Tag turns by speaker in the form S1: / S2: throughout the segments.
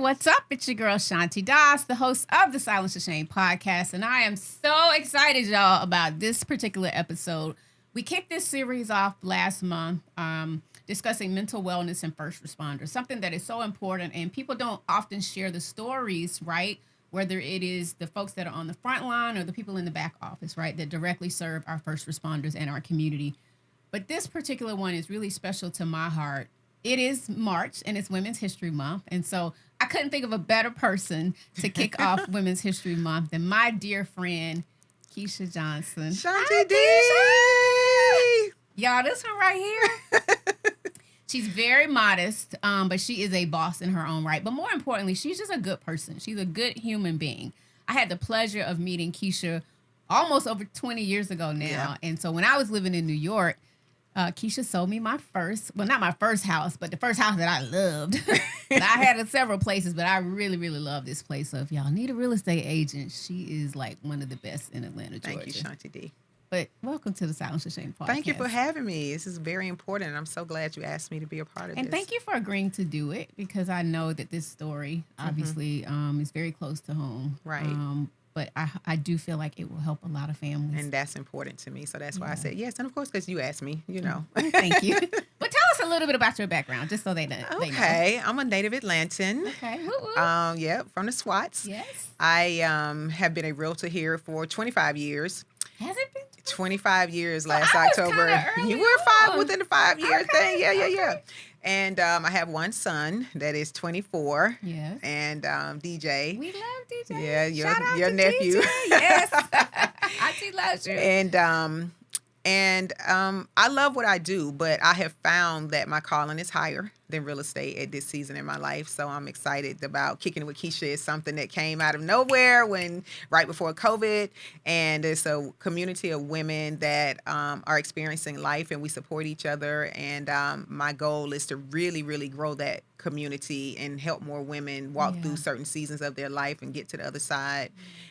S1: What's up? It's your girl Shanti, the host of the Silence to Shame podcast, and I am so excited, y'all, about this particular episode. We kicked this series off last month discussing mental wellness and first responders, something that is so important, and people don't often share the stories, right? Whether it is the folks that are on the front line or the people in the back office, right, that directly serve our first responders and our community. But this particular one is really special to my heart. It is March, and it's Women's History Month, and so I couldn't think of a better person to kick off Women's History Month than my dear friend, Keshia Johnson.
S2: Shanti D!
S1: Y'all, this one right here, she's very modest, but she is a boss in her own right. But more importantly, she's just a good person. She's a good human being. I had the pleasure of meeting Keshia almost over 20 years ago now. Yeah. And so when I was living in New York, Keshia sold me my first, well, not my first house, but the first house that I loved. I had several places, but I really, really love this place. So if y'all need a real estate agent, she is like one of the best in Atlanta, Georgia.
S2: Thank you, Shanti D.
S1: But welcome to the Silence to Shame podcast.
S2: Thank you for having me. This is very important, and I'm so glad you asked me to be a part of this.
S1: And thank you for agreeing to do it, because I know that this story, obviously, is very close to home.
S2: Right.
S1: But I do feel like it will help a lot of families.
S2: And that's important to me. So that's why I said yes. And of course, because you asked me, you know.
S1: Thank you. But tell us a little bit about your background, just so they know.
S2: Okay. I'm a native Atlantan.
S1: Okay.
S2: Yeah, from the SWATs.
S1: Yes.
S2: I have been a realtor here for 25 years.
S1: Has it been
S2: 25 years last October. You were within the 5-year thing. Yeah. And I have one son that is 24.
S1: Yes.
S2: And DJ.
S1: We love DJ.
S2: Yeah, your
S1: to
S2: nephew.
S1: DJ. Yes. Auntie loves you.
S2: And I love what I do, but I have found that my calling is higher than real estate at this season in my life. So I'm excited about kicking it with Keshia. It's something that came out of nowhere right before COVID. And it's a community of women that are experiencing life, and we support each other. And my goal is to really, really grow that community and help more women walk through certain seasons of their life and get to the other side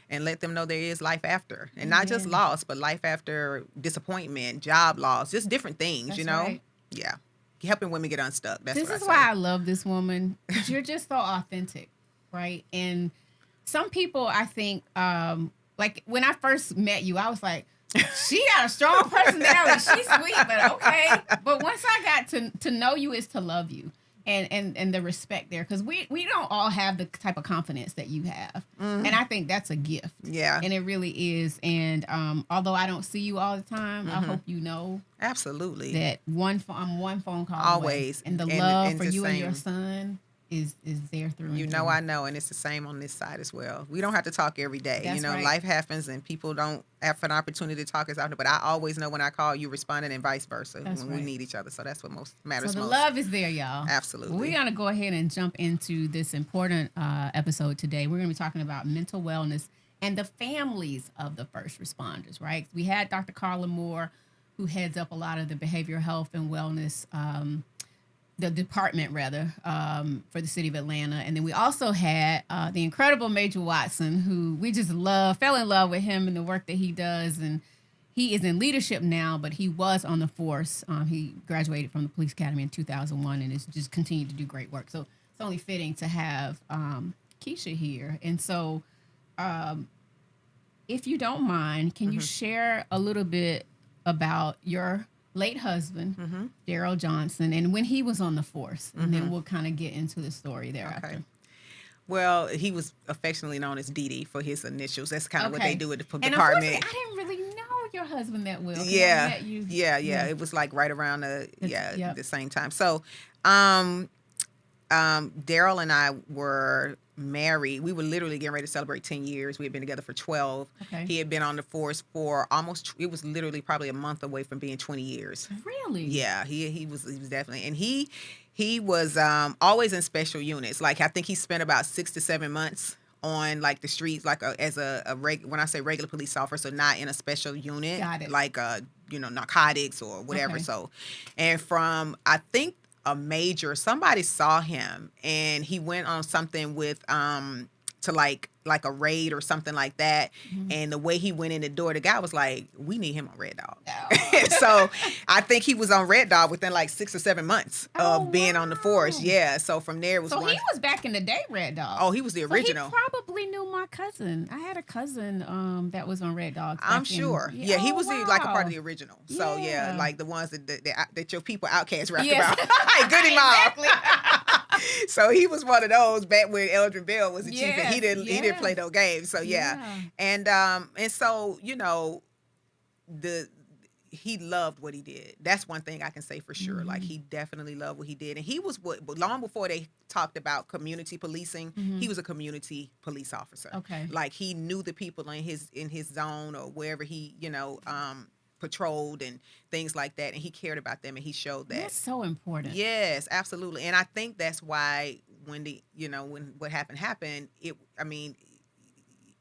S2: and let them know there is life after. And not just loss, but life after disappointment, job loss, just different things,
S1: That's
S2: you know?
S1: Right.
S2: Yeah. Helping women get unstuck.
S1: This is why I love this woman, because you're just so authentic, right? And some people, I think, like when I first met you, I was like, she got a strong personality. She's sweet, but okay. But once I got to know you, is to love you. And the respect there, because we don't all have the type of confidence that you have, and I think that's a gift.
S2: Yeah,
S1: and it really is. And although I don't see you all the time, I hope you know
S2: absolutely
S1: that I'm one phone call
S2: always,
S1: away. And the love for you and your son is there through.
S2: You know, I know, and it's the same on this side as well. We don't have to talk every day.
S1: That's right.
S2: Life happens, and people don't have an opportunity to talk as often. But I always know when I call, you responded, and vice versa when we need each other. So that's what matters.
S1: So the
S2: most.
S1: love is there, y'all.
S2: Absolutely.
S1: We're gonna go ahead and jump into this important episode today. We're gonna be talking about mental wellness and the families of the first responders. Right? We had Dr. Carla Moore, who heads up a lot of the behavioral health and wellness. The department, rather, for the city of Atlanta. And then we also had the incredible Major Watson, who we just fell in love with him and the work that he does. And he is in leadership now, but he was on the force. He graduated from the police academy in 2001 and has just continued to do great work. So it's only fitting to have Keshia here. And so if you don't mind, can you share a little bit about your late husband, Darrell Johnson, and when he was on the force, and then we'll kind of get into the story thereafter.
S2: Okay. Well, he was affectionately known as Dee for his initials. That's kind of what they do at the department.
S1: And I didn't really know your husband that well.
S2: Yeah. It was like right around the same time. So, Darrell and I were married. We were literally getting ready to celebrate 10 years. We had been together for 12.
S1: Okay.
S2: He had been on the force for almost, it was literally probably a month away from being 20 years.
S1: Really?
S2: Yeah, he was definitely, and he was always in special units. Like I think he spent about 6 to 7 months on like the streets, like when I say regular police officer, not in a special unit,
S1: Got it.
S2: like narcotics or whatever.
S1: Okay.
S2: So, and from I think a major, somebody saw him and he went on something with to like a raid or something like that.
S1: Mm-hmm.
S2: And the way he went in the door, the guy was like, we need him on Red Dog.
S1: Oh.
S2: So I think he was on Red Dog within like 6 or 7 months of being on the force. Yeah. So from there it was
S1: So he was back in the day Red Dog.
S2: Oh, he was the original.
S1: So he probably knew my cousin. I had a cousin that was on Red Dog.
S2: I'm sure. Yeah, he was like a part of the original. So yeah, like the ones that your people Outcast rapped about. Goody Mob.
S1: Exactly.
S2: So he was one of those back when Eldrin Bell was the chief, and he didn't play no games. So yeah. And so he loved what he did. That's one thing I can say for sure. Mm-hmm. Like he definitely loved what he did, and he was long before they talked about community policing. Mm-hmm. He was a community police officer.
S1: Okay,
S2: like he knew the people in his zone or wherever he patrolled and things like that, and he cared about them, and he showed that.
S1: That's so important.
S2: Yes, absolutely. And I think that's why when when what happened,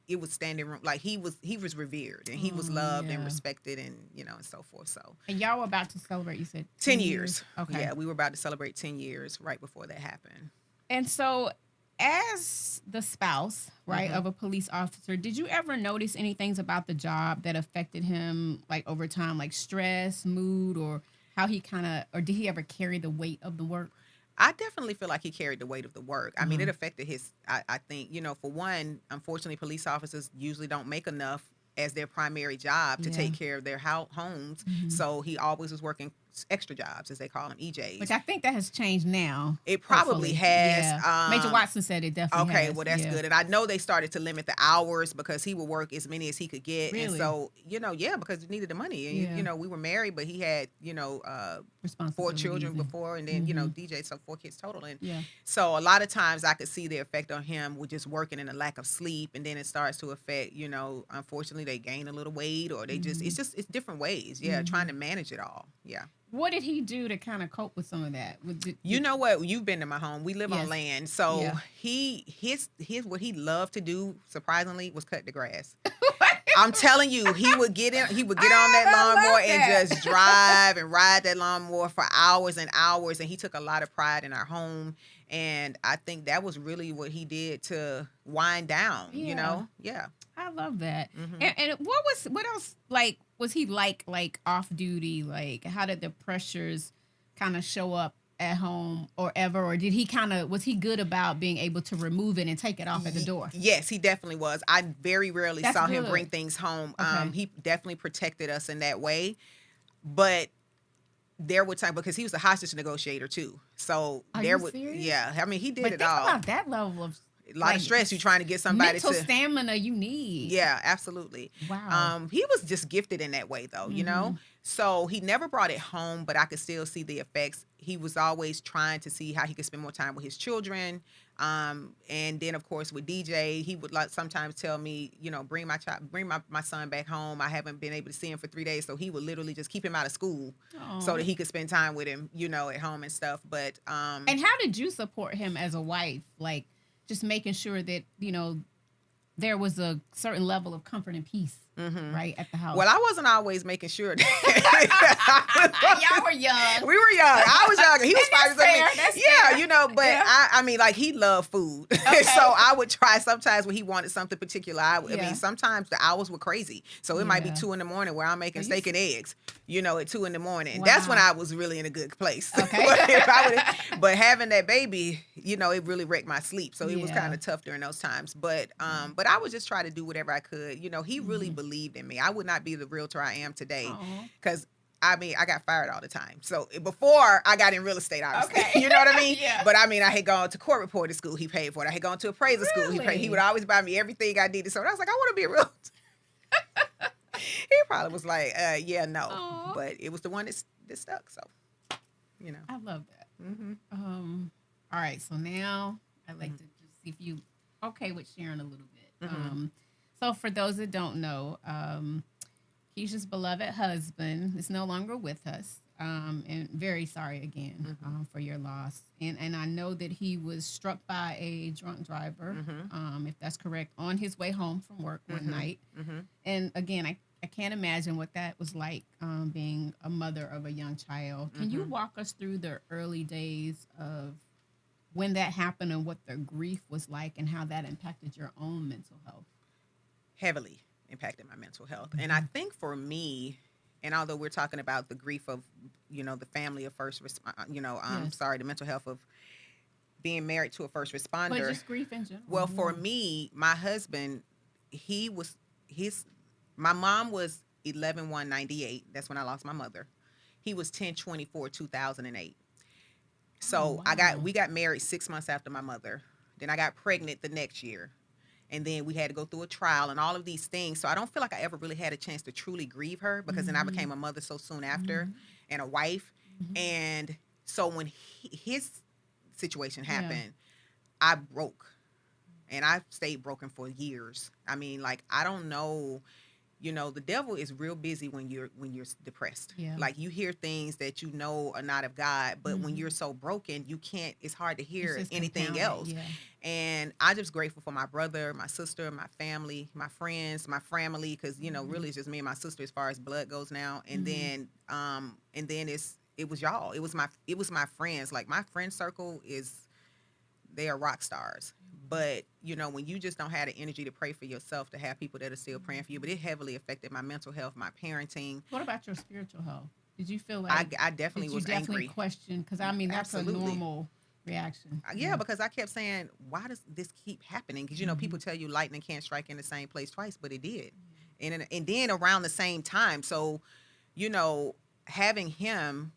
S2: it was standing room, like he was revered and he was loved and respected, and and so forth. So,
S1: and y'all were about to celebrate, you said
S2: 10 years.
S1: Okay.
S2: Yeah, we were about to celebrate 10 years right before that happened.
S1: And so as the spouse, right,
S2: Mm-hmm.
S1: of a police officer, did you ever notice any things about the job that affected him, like over time, like stress, mood, or how he or did he ever carry the weight of the work?
S2: I definitely feel like he carried the weight of the work. I mean, it affected I think, for one, unfortunately, police officers usually don't make enough as their primary job to take care of their homes. Mm-hmm. So he always was working extra jobs, as they call them, EJs.
S1: Which I think that has changed now.
S2: It probably has.
S1: Yeah. Major Watson said it definitely has.
S2: Okay, well, that's good. And I know they started to limit the hours because he would work as many as he could get.
S1: Really?
S2: And so, because he needed the money. And, we were married, but he had, 4 children before, and then, DJ, so 4 kids total. And so a lot of times I could see the effect on him with just working and a lack of sleep. And then it starts to affect, unfortunately, they gain a little weight, or they it's different ways. Yeah, trying to manage it all. Yeah.
S1: What did he do to kind of cope with some of that?
S2: You know what? You've been to my home. We live on land. So his what he loved to do, surprisingly, was cut the grass. I'm telling you, he would get on that lawnmower and just drive and ride that lawnmower for hours and hours. And he took a lot of pride in our home. And I think that was really what he did to wind down, Yeah.
S1: I love that.
S2: Mm-hmm.
S1: And what else, like, was he like off duty? Like, how did the pressures kind of show up at home or ever? Or did he was he good about being able to remove it and take it off at the door?
S2: Yes, he definitely was. I very rarely saw him bring things home.
S1: Okay.
S2: He definitely protected us in that way. But there were times, because he was a hostage negotiator too. So
S1: serious?
S2: Yeah. I mean, he did it
S1: think
S2: all.
S1: About that level of
S2: a lot of stress. You're trying to get somebody
S1: mental stamina you need.
S2: Yeah, absolutely.
S1: Wow.
S2: He was just gifted in that way, though. So he never brought it home, but I could still see the effects. He was always trying to see how he could spend more time with his children. And then, of course, with DJ, he would sometimes tell me, bring my son back home. I haven't been able to see him for 3 days, so he would literally just keep him out of school so that he could spend time with him, at home and stuff. But
S1: and how did you support him as a wife? Like, just making sure that, there was a certain level of comfort and peace, right, at the house.
S2: Well, I wasn't always making sure that.
S1: Y'all were young.
S2: We were young. I was younger. He was 5
S1: That's fair.
S2: But I mean, like, he loved food. Okay. So I would try sometimes when he wanted something particular. I mean, sometimes the hours were crazy. So it might be 2 a.m. where I'm making steak and eggs, at 2 a.m. Wow. That's when I was really in a good place.
S1: Okay.
S2: but having that baby, it really wrecked my sleep. So it was kind of tough during those times. But I would just try to do whatever I could. He really believed in me. I would not be the realtor I am today because I got fired all the time. So before I got in real estate, obviously,
S1: okay.
S2: You know what I mean?
S1: Yeah.
S2: But I had gone to court reporter school. He paid for it. I had gone to appraiser school. He paid. He would always buy me everything I needed. So I was like, I want to be a realtor. He probably was like, no.
S1: Aww.
S2: But it was the one that stuck. So,
S1: I love that.
S2: Mm-hmm.
S1: All right. So now I'd like to just see if you okay with sharing a little bit.
S2: Mm-hmm.
S1: So for those that don't know, Keshia's beloved husband is no longer with us. And very sorry again
S2: Mm-hmm.
S1: for your loss. And I know that he was struck by a drunk driver,
S2: Mm-hmm.
S1: if that's correct, on his way home from work one
S2: Mm-hmm.
S1: night.
S2: Mm-hmm.
S1: And again, I can't imagine what that was like, being a mother of a young child. Can you
S2: Mm-hmm.
S1: walk us through the early days of when that happened and what the grief was like and how that impacted your own mental health?
S2: Heavily impacted my mental health. And I think for me, and although we're talking about the grief of, the family of first,
S1: Yes.
S2: sorry, the mental health of being married to a first
S1: But
S2: responder.
S1: just grief in general.
S2: Well, for
S1: Yeah.
S2: me, my husband, he was, his, my mom was 11/1/98. That's when I lost my mother. He was 10/24/2008.
S1: Oh,
S2: So
S1: wow.
S2: we got married 6 months after my mother. Then I got pregnant the next year. And then we had to go through a trial and all of these things. So I don't feel like I ever really had a chance to truly grieve her because then I
S1: Mm-hmm.
S2: became a mother so soon after
S1: Mm-hmm.
S2: and a wife.
S1: Mm-hmm.
S2: And so when his situation
S1: Yeah.
S2: happened, I broke and I stayed broken for years. I mean, like, I don't know, the devil is real busy when you're depressed.
S1: Yeah.
S2: Like, you hear things that are not of God, but when
S1: Mm-hmm.
S2: you're so broken, you can't, it's hard to
S1: It's
S2: hear
S1: just
S2: anything
S1: compounded.
S2: else.
S1: Yeah.
S2: And I'm just grateful for my brother, my sister, my family, my friends, my family, because
S1: Mm-hmm.
S2: really it's just me and my sister as far as blood goes now. And
S1: Mm-hmm.
S2: then it was y'all. It was my friends. Like, my friend circle is, they are rock stars. But when you just don't have the energy to pray for yourself, to have people that are still praying for you, but it heavily affected my mental health, my parenting.
S1: What about your spiritual health? Did you feel
S2: I,
S1: like,
S2: I definitely
S1: did you
S2: was
S1: definitely
S2: angry.
S1: question? Because I mean, that's a
S2: Absolutely.
S1: normal reaction.
S2: Yeah,
S1: Yeah.
S2: because I kept saying, why does this keep happening? Because
S1: Mm-hmm.
S2: people tell you lightning can't strike in the same place twice, but it did, and then around the same time. So, you know, having him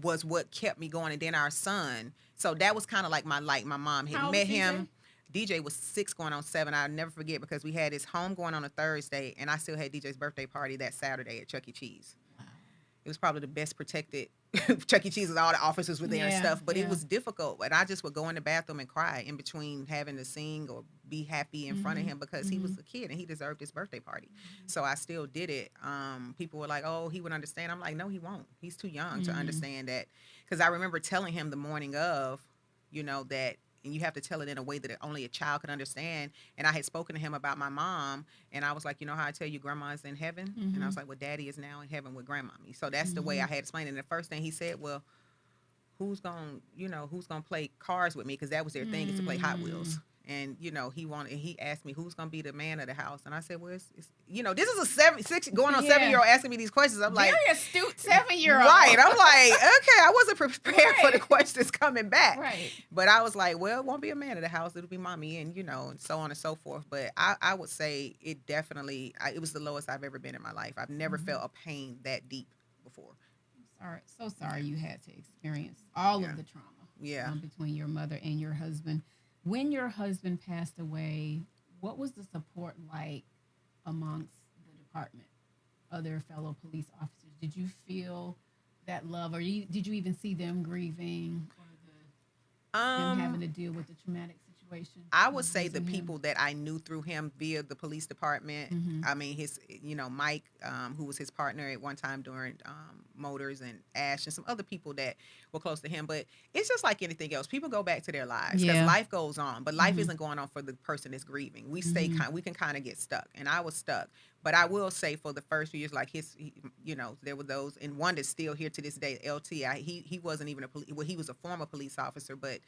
S2: was what kept me going, and then our son. So that was kind of like my light. My mom had
S1: How old was
S2: met
S1: DJ?
S2: him. DJ was 6 going on 7. I'll never forget because we had his home going on a Thursday, and I still had DJ's birthday party that Saturday at Chuck E. Cheese.
S1: Wow.
S2: It was probably the best protected Chuck E. Cheese. All the officers were there and
S1: Yeah.
S2: stuff, but it
S1: Yeah.
S2: was difficult. And I just would go in the bathroom and cry in between having to sing or be happy in front of
S1: Mm-hmm.
S2: him because he
S1: Mm-hmm.
S2: was a kid and he deserved his birthday party. So I still did it. People were like, "Oh, he would understand." I'm like, "No, he won't. He's too young to
S1: Mm-hmm.
S2: understand that." Because I remember telling him the morning of, that, and you have to tell it in a way that only a child can understand. And I had spoken to him about my mom, and I was like, how I tell you grandma's in heaven? And I
S1: Mm-hmm.
S2: was like, well, daddy is now in heaven with grandmommy. So that's the way
S1: Mm-hmm.
S2: I had explained it. And the first thing he said, well, who's gonna play cars with me? Because that was their thing, is to play Hot
S1: Mm.
S2: Wheels. And he asked me who's gonna be the man of the house, and I said, well, this is a 7
S1: Yeah.
S2: year old asking me these questions. I'm
S1: Very
S2: like,
S1: astute 7-year-old.
S2: right. I'm like, okay, I wasn't prepared for the
S1: Right.
S2: questions coming back.
S1: Right.
S2: But I was like, well, it won't be a man of the house. It'll be mommy, and and so on and so forth. But I would say it definitely, it was the lowest I've ever been in my life. I've never
S1: Mm-hmm.
S2: felt a pain that deep before.
S1: Sorry, so sorry
S2: Yeah.
S1: you had to experience all
S2: Yeah.
S1: of the trauma,
S2: Yeah.
S1: between your mother and your husband. When your husband passed away, what was the support like amongst the department, other fellow police officers? Did you feel that love, or did you even see them grieving, or them having
S2: Um,
S1: to deal with the traumatic situation
S2: I would
S1: of
S2: say the
S1: losing him?
S2: people that I knew through him via the police department.
S1: Mm-hmm.
S2: I mean, Mike, who was his partner at one time during Motors, and Ash, and some other people that were close to him. But it's just like anything else. People go back to their lives because
S1: Yeah.
S2: life goes on, but life
S1: Mm-hmm.
S2: isn't going on for the person that's grieving.
S1: Mm-hmm.
S2: We can kind of get stuck, and I was stuck. But I will say, for the first few years, like there were those, and one that's still here to this day, LT. He wasn't even well, he was a former police officer, but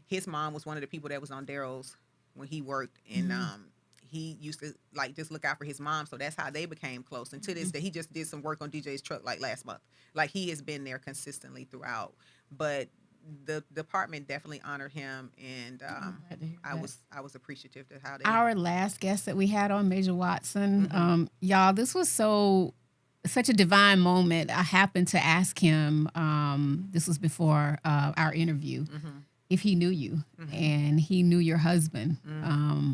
S2: his mom was one of the people that was on Darrell's when he worked, and
S1: Mm-hmm.
S2: he used to like just look out for his mom, so that's how they became close. And to
S1: Mm-hmm.
S2: this day, he just did some work on DJ's truck like last month. Like, he has been there consistently throughout. But the department definitely honored him, and
S1: I'm glad to hear
S2: I
S1: that.
S2: was appreciative to how they.
S1: Our last guest that we had on, Major Watson,
S2: Hmm.
S1: y'all, this was such a divine moment. I happened to ask him, this was before our interview,
S2: Hmm.
S1: if he knew you,
S2: Hmm.
S1: and he knew your husband.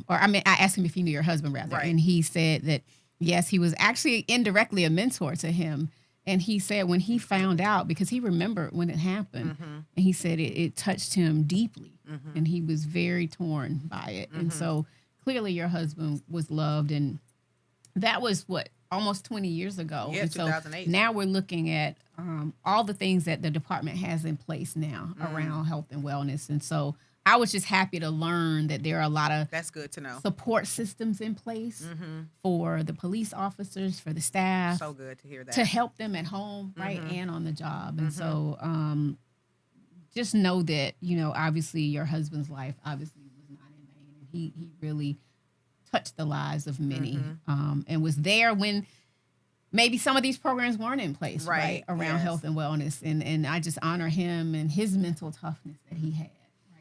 S1: Or I mean, I asked him if he knew your husband rather,
S2: Right.
S1: and he said that yes, he was actually indirectly a mentor to him. And he said when he found out, because he remembered when it happened,
S2: Hmm.
S1: and he said it touched him deeply. and he was very torn by it. And so clearly your husband was loved, and that was what, almost 20 years ago.
S2: Yeah,
S1: And so
S2: 2008.
S1: now we're looking at all the things that the department has in place now around health and wellness. And so I was just happy to learn that there are a lot of
S2: That's good to know.
S1: support systems in place for the police officers, for the staff,
S2: So good to hear that.
S1: to help them at home, right, and on the job. And so just know that, obviously your husband's life obviously was not in vain. And he really touched the lives of many, and was there when maybe some of these programs weren't in place, right, around health and wellness. And I just honor him and his mental toughness that he had,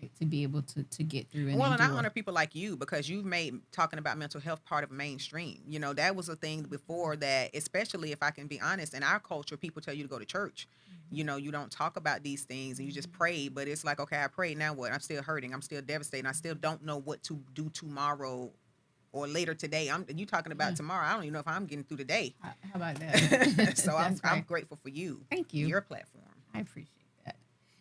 S1: right, to be able to get through. And
S2: I honor people like you because you've made talking about mental health part of mainstream. That was a thing before that, especially if I can be honest, in our culture, people tell you to go to church. You don't talk about these things and you just pray, but it's like, okay, I prayed, now what? I'm still hurting. I'm still devastated. I still don't know what to do tomorrow or later today. You talking about tomorrow. I don't even know if I'm getting through the day.
S1: How about that?
S2: So I'm grateful for you.
S1: Thank you.
S2: Your platform.
S1: I appreciate that.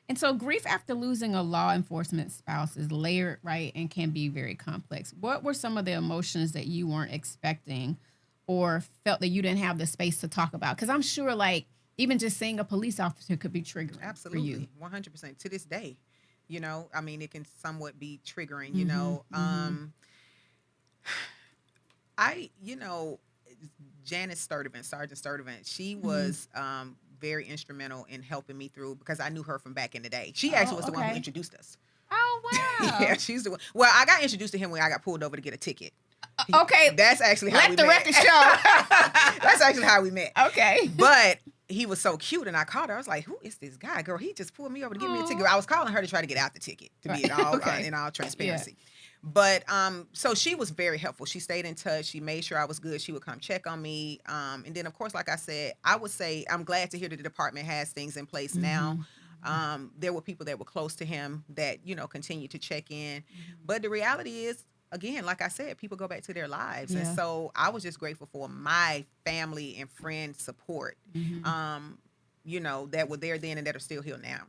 S1: And so grief after losing a law enforcement spouse is layered, right, and can be very complex. What were some of the emotions that you weren't expecting or felt that you didn't have the space to talk about? Because I'm sure, like, even just seeing a police officer could be triggering.
S2: Absolutely.
S1: For you.
S2: 100%. To this day, it can somewhat be triggering, Janice Sturdivant, Sergeant Sturdivant, she was very instrumental in helping me through because I knew her from back in the day. She actually was the one who introduced us.
S1: Oh, wow.
S2: Yeah, she's the one. Well, I got introduced to him when I got pulled over to get a ticket.
S1: Okay.
S2: That's actually how we met.
S1: Let the record show.
S2: That's actually how we met.
S1: Okay.
S2: But he was so cute, and I called her. I was like, "Who is this guy, girl? He just pulled me over to give me a ticket." I was calling her to try to get out the ticket, to be in all transparency. Yeah. But so she was very helpful. She stayed in touch. She made sure I was good. She would come check on me. And then, of course, like I said, I would say I'm glad to hear that the department has things in place now. There were people that were close to him that continue to check in. But the reality is, again, like I said, people go back to their lives. Yeah. And so I was just grateful for my family and friend support, that were there then and that are still here now.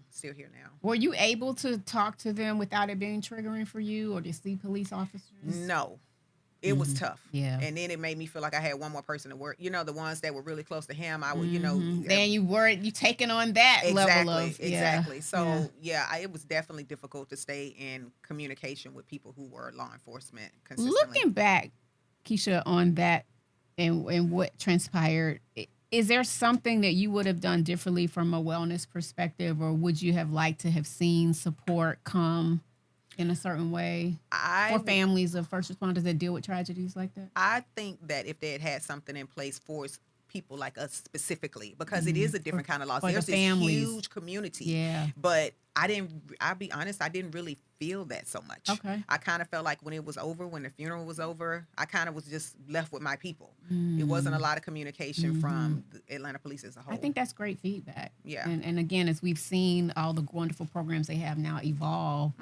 S1: Were you able to talk to them without it being triggering for you or to see police officers?
S2: No. It was tough.
S1: Yeah.
S2: And then it made me feel like I had one more person to work. The ones that were really close to him, I would,
S1: Then you taking on that level of.
S2: Exactly. So, it was definitely difficult to stay in communication with people who were law enforcement consistently.
S1: Looking back, Keshia, on that and what transpired, is there something that you would have done differently from a wellness perspective, or would you have liked to have seen support come in a certain way for families of first responders that deal with tragedies like that?
S2: I think that if they had something in place for people like us specifically, because it is a different kind of loss. There's this huge community.
S1: Yeah.
S2: But I'll be honest, I didn't really feel that so much.
S1: Okay.
S2: I kind of felt like when it was over, when the funeral was over, I kind of was just left with my people. It wasn't a lot of communication from the Atlanta Police as a whole.
S1: I think that's great feedback.
S2: Yeah.
S1: And again, as we've seen all the wonderful programs they have now evolve,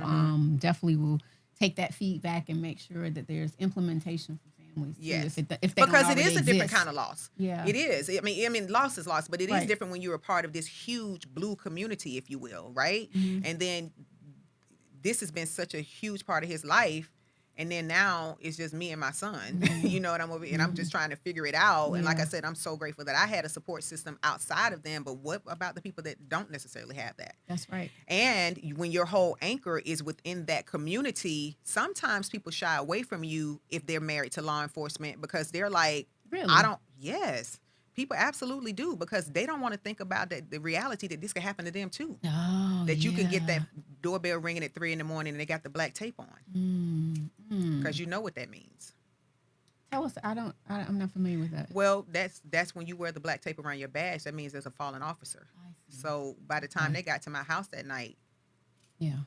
S1: definitely will take that feedback and make sure that there's implementation for families.
S2: Yes.
S1: If they
S2: because it is a
S1: exist.
S2: different kind of loss.
S1: Yeah.
S2: It is. I mean, loss is loss, but it is different when you're a part of this huge blue community, if you will, right? And then this has been such a huge part of his life. And then now it's just me and my son, and I'm just trying to figure it out. Yeah. And like I said, I'm so grateful that I had a support system outside of them. But what about the people that don't necessarily have that?
S1: That's right. And
S2: when your whole anchor is within that community, sometimes people shy away from you if they're married to law enforcement because they're like,
S1: really?
S2: Yes. People absolutely do because they don't want to think about the reality that this could happen to them too.
S1: Oh,
S2: that you could get that doorbell ringing at 3 a.m. and they got the black tape on. Because you know what that means.
S1: Tell us. I'm not familiar with that.
S2: Well, that's when you wear the black tape around your badge. That means there's a fallen officer. I see. So by the time they got to my house that night,
S1: yeah,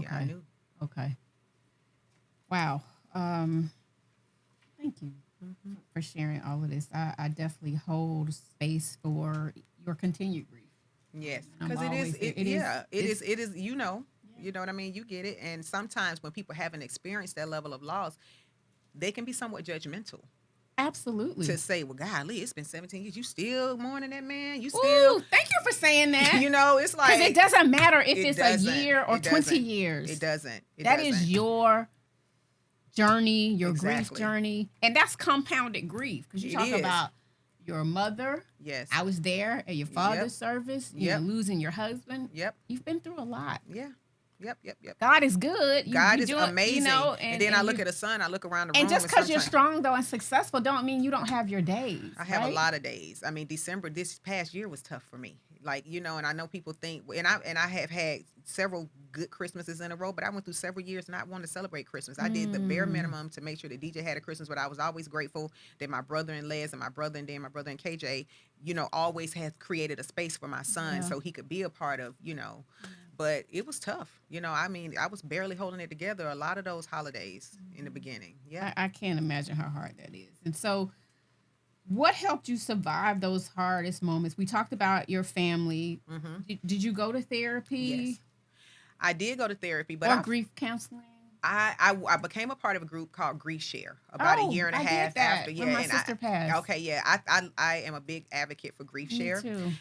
S2: I knew.
S1: Okay. Wow. Thank you. For sharing all of this. I definitely hold space for your continued grief.
S2: Yes, because it is. You know what I mean? You get it. And sometimes when people haven't experienced that level of loss, they can be somewhat judgmental.
S1: Absolutely.
S2: to say, well, golly, it's been 17 years. You still mourning that man? You still,
S1: Ooh, thank you for saying that.
S2: you know, it's like.
S1: Because it doesn't matter if
S2: It
S1: it's
S2: doesn't.
S1: a year or
S2: It
S1: 20
S2: doesn't.
S1: years.
S2: It doesn't. It
S1: That
S2: doesn't.
S1: is your journey, your grief
S2: Exactly.
S1: journey. And that's compounded grief. Because you
S2: It
S1: talk
S2: is.
S1: about your mother.
S2: Yes.
S1: I was there at your father's service. You know,
S2: Yep.
S1: losing your husband.
S2: Yep.
S1: You've been through a lot.
S2: Yeah. Yep.
S1: God is good.
S2: God is amazing.
S1: You know,
S2: and then I look at a son, I look around the room.
S1: And just because you're
S2: sometimes
S1: strong, though, and successful, don't mean you don't have your days.
S2: I have
S1: right?
S2: a lot of days. I mean, December, this past year was tough for me. Like, you know, and I know people think, and I have had several good Christmases in a row, but I went through several years not wanting to celebrate Christmas. I did the bare minimum to make sure that DJ had a Christmas, but I was always grateful that my brother and Les and my brother and my brother and KJ, you know, always had created a space for my son so he could be a part of, you know. But it was tough. You know, I mean, I was barely holding it together a lot of those holidays in the beginning. Yeah.
S1: I can't imagine how hard that is. And so, what helped you survive those hardest moments? We talked about your family. Did you go to therapy?
S2: Yes. I did go to therapy, but
S1: or grief counseling?
S2: I became a part of a group called Grief Share about a year and a half
S1: did that
S2: after.
S1: when my sister passed.
S2: Okay, yeah. I am a big advocate for Grief Share.
S1: Me too.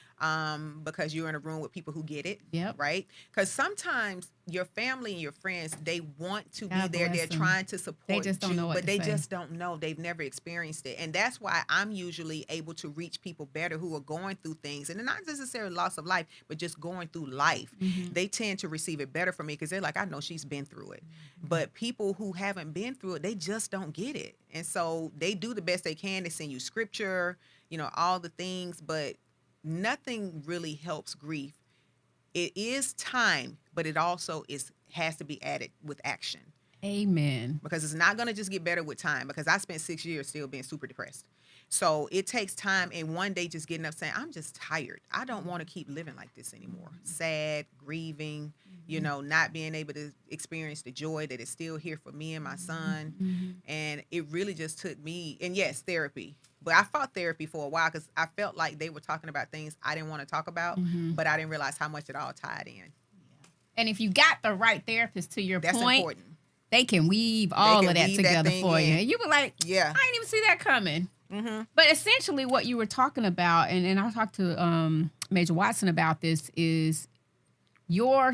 S2: Because you're in a room with people who get it.
S1: Yep.
S2: Right? Because sometimes your family and your friends, they want to be there. They're
S1: them.
S2: trying to support
S1: They just don't know what
S2: but
S1: to
S2: they
S1: say.
S2: just don't know. They've never experienced it. And that's why I'm usually able to reach people better who are going through things. And not necessarily loss of life, but just going through life. They tend to receive it better from me because they're like, I know she's been through it. But people who haven't been through it, they just don't get it. And so they do the best they can. They send you scripture, you know, all the things, but nothing really helps grief. It is time, but it also has to be added with action.
S1: Amen.
S2: Because it's not going to just get better with time, because I spent 6 years still being super depressed. So it takes time, and one day just getting up saying, I'm just tired. I don't want to keep living like this anymore. Sad, grieving, you know, not being able to experience the joy that is still here for me and my son. And it really just took me, and yes, therapy. But I fought therapy for a while because I felt like they were talking about things I didn't want to talk about, but I didn't realize how much it all tied in.
S1: And if you got the right therapist, to your
S2: That's
S1: point,
S2: important.
S1: they can weave all of that
S2: weave that
S1: together
S2: thing
S1: for you.
S2: in.
S1: And you were like,
S2: Yeah.
S1: I didn't even see that coming. But essentially what you were talking about, and I talked to Major Watson about this, is your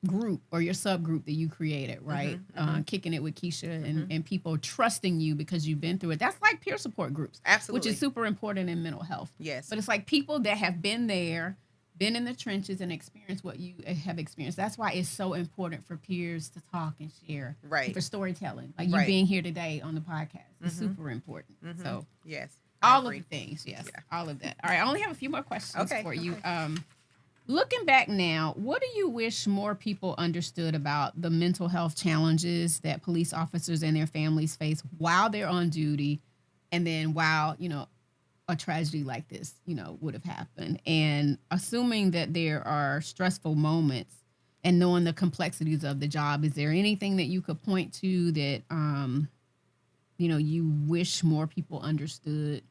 S1: group or your subgroup that you created, right? Kicking it with Keshia and people trusting you because you've been through it. That's like peer support groups.
S2: Absolutely.
S1: Which is super important in mental health.
S2: Yes.
S1: But it's like people that have been there, been in the trenches and experienced what you have experienced. That's why it's so important for peers to talk and share.
S2: Right.
S1: And for storytelling. Like you being here today on the podcast. It's super important. So
S2: Yes.
S1: all of the things, yes.
S2: Yeah.
S1: All of that. All right, I only have a few more questions
S2: Okay,
S1: for you.
S2: okay.
S1: Looking back now, what do you wish more people understood about the mental health challenges that police officers and their families face while they're on duty, and then while, you know, a tragedy like this, you know, would have happened? And assuming that there are stressful moments and knowing the complexities of the job, is there anything that you could point to that, you know, you wish more people understood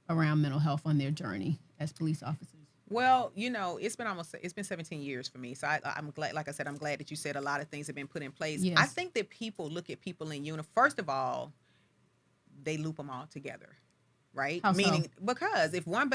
S1: around mental health on their journey as police officers?
S2: Well, you know, it's been 17 years for me. So I'm glad, like I said, I'm glad that you said a lot of things have been put in place.
S1: Yes.
S2: I think that people look at people in uniform. First of all, they loop them all together, right?
S1: How so?
S2: Meaning, because if one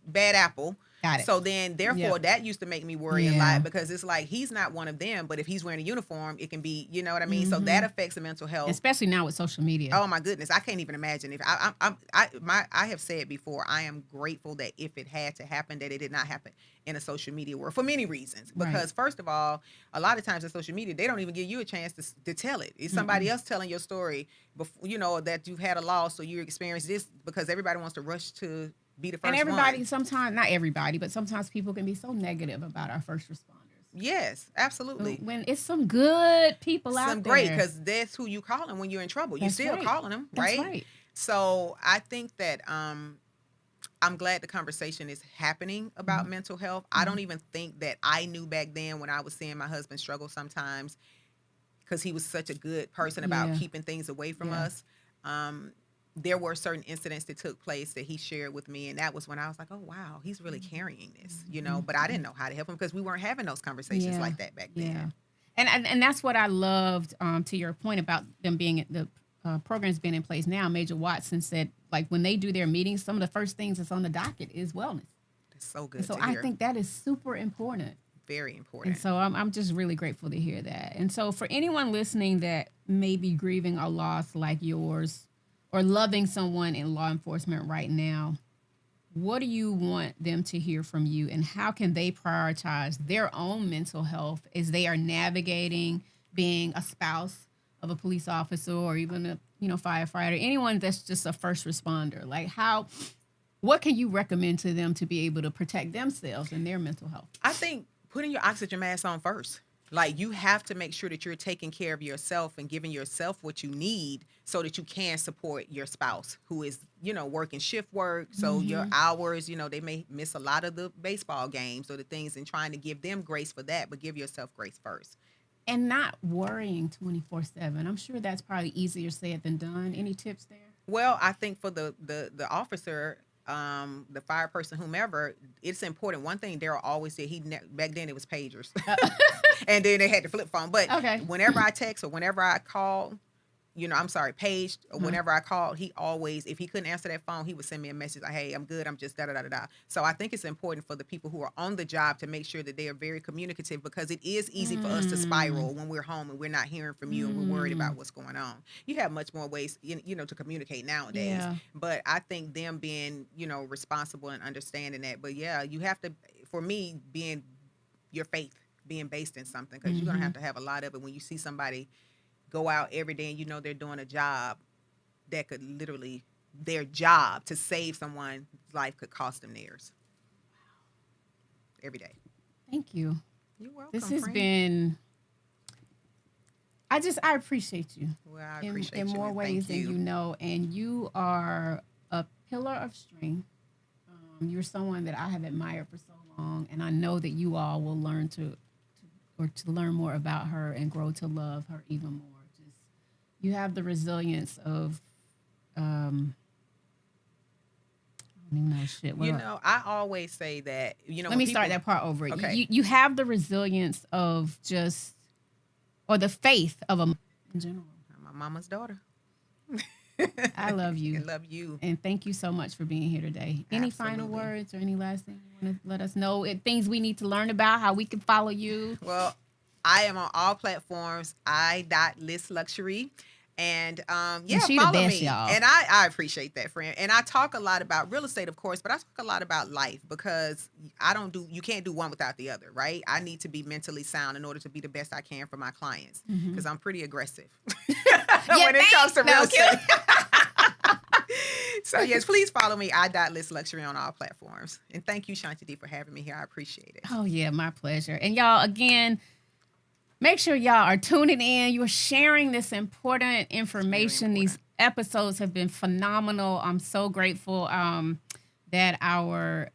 S2: bad apple,
S1: Got it.
S2: so then therefore that used to make me worry a
S1: Yeah.
S2: lot, because it's like he's not one of them, but if he's wearing a uniform, it can be, you know what I mean? So that affects the mental health.
S1: Especially now with social media.
S2: Oh my goodness, I can't even imagine. If I have said before, I am grateful that if it had to happen, that it did not happen in a social media world for many reasons. Because first of all, a lot of times in social media, they don't even give you a chance to tell it. It's somebody else telling your story before, you know, that you've had a loss or you experienced this, because everybody wants to rush to be the first
S1: and everybody,
S2: one.
S1: sometimes, not everybody, but sometimes people can be so negative about our first responders.
S2: Yes, absolutely.
S1: When it's some good people out there.
S2: Some great, because that's who you calling when you're in trouble. You're still calling them, right?
S1: That's right.
S2: So I think that I'm glad the conversation is happening about mental health. I don't even think that I knew back then, when I was seeing my husband struggle sometimes, because he was such a good person about keeping things away from us. There were certain incidents that took place that he shared with me, and that was when I was like, oh, wow, he's really carrying this, you know, but I didn't know how to help him because we weren't having those conversations like that back then.
S1: And that's what I loved, to your point about them being the programs being in place now, Major Watson said, like, when they do their meetings, some of the first things that's on the docket is wellness.
S2: That's so good
S1: And so
S2: to
S1: I
S2: hear.
S1: think that is super important.
S2: Very important.
S1: And so I'm just really grateful to hear that. And so for anyone listening that may be grieving a loss like yours or loving someone in law enforcement right now, what do you want them to hear from you, and how can they prioritize their own mental health as they are navigating being a spouse of a police officer or even a firefighter, anyone that's just a first responder? Like, what can you recommend to them to be able to protect themselves and their mental health?
S2: I think putting your oxygen mask on first. Like, you have to make sure that you're taking care of yourself and giving yourself what you need so that you can support your spouse who is, working shift work. So your hours, they may miss a lot of the baseball games or the things, and trying to give them grace for that, but give yourself grace first.
S1: And not worrying 24/7. I'm sure that's probably easier said than done. Any tips there?
S2: Well, I think for the officer, the fire person, whomever, it's important. One thing Darrell always said, back then it was pagers. And then they had the flip phone. But whenever I text or whenever I call, paged, or whenever I called, he always, if he couldn't answer that phone, he would send me a message like, hey, I'm good, I'm just da-da-da-da-da. So I think it's important for the people who are on the job to make sure that they are very communicative, because it is easy for us to spiral when we're home and we're not hearing from you and we're worried about what's going on. You have much more ways, to communicate nowadays. Yeah. But I think them being, responsible and understanding that. But yeah, you have to, for me, being your faith, being based in something, because you're going to have a lot of it when you see somebody go out every day and they're doing a job that could literally, their job to save someone's life could cost them theirs. Every day.
S1: Thank you.
S2: You're welcome.
S1: This has been, I appreciate you.
S2: Well, I appreciate you.
S1: In more ways than you know, and you are a pillar of strength. You're someone that I have admired for so long, and I know that you all will learn to learn more about her and grow to love her even more. You have the resilience of, I don't even know shit.
S2: I always say that,
S1: Let me start that part over.
S2: Okay.
S1: You have the resilience of or the faith of a in general.
S2: I'm my mama's daughter.
S1: I love you.
S2: I love you.
S1: And thank you so much for being here today. Any final words or any last thing you want to let us know? Things we need to learn about, how we can follow you?
S2: Well, I am on all platforms. I.listluxury. And follow
S1: best,
S2: me.
S1: y'all.
S2: And I appreciate that, friend. And I talk a lot about real estate, of course, but I talk a lot about life, because you can't do one without the other, right? I need to be mentally sound in order to be the best I can for my clients, because I'm pretty aggressive when it comes to real estate. So yes, please follow me, I.listluxury, on all platforms. And thank you, Shanti D, for having me here. I appreciate it.
S1: Oh yeah, my pleasure. And y'all, again, make sure y'all are tuning in. You're sharing this important information. These episodes have been phenomenal. I'm so grateful that our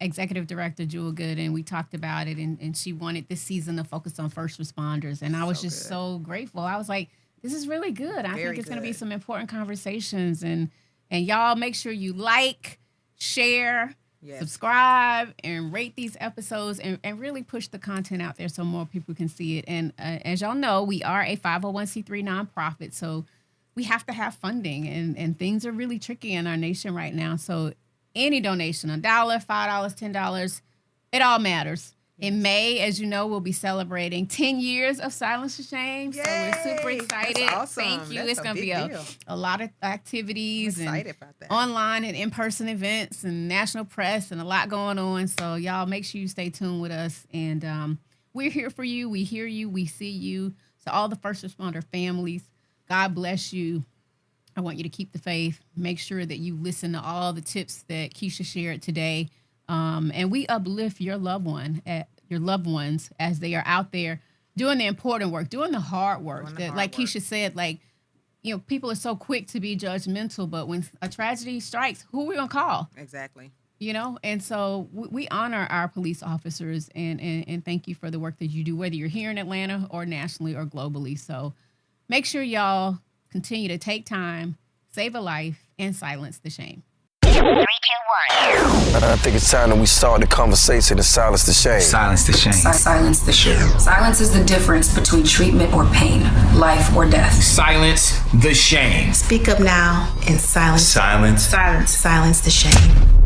S1: executive director, Jewel Gooden, we talked about it, and she wanted this season to focus on first responders. And I was just so grateful. I was like, this is really good. I think it's going to be some important conversations. And y'all make sure you like, share, subscribe, and rate these episodes, and really push the content out there so more people can see it. And as y'all know, we are a 501c3 nonprofit, so we have to have funding, and things are really tricky in our nation right now. So any donation, $1, $5, $10, it all matters. In May, as you know, we'll be celebrating 10 years of Silence the Shame.
S2: Yay!
S1: So we're super excited.
S2: That's awesome.
S1: Thank you.
S2: That's
S1: it's going to be a lot of activities
S2: I'm excited about that.
S1: Online and in-person events and national press and a lot going on. So y'all make sure you stay tuned with us. And we're here for you. We hear you. We see you. So all the first responder families, God bless you. I want you to keep the faith. Make sure that you listen to all the tips that Keshia shared today. And we uplift your loved ones as they are out there doing the important work, doing the hard work. Like Keshia said, people are so quick to be judgmental, but when a tragedy strikes, who are we gonna call?
S2: Exactly.
S1: And so we honor our police officers and thank you for the work that you do, whether you're here in Atlanta or nationally or globally. So make sure y'all continue to take time, save a life, and silence the shame.
S3: I think it's time that we start the conversation and silence the shame.
S4: Silence the shame.
S5: Silence the shame. Silence is the difference between treatment or pain, life or death.
S4: Silence the shame.
S6: Speak up now and silence.
S4: Silence
S6: the shame.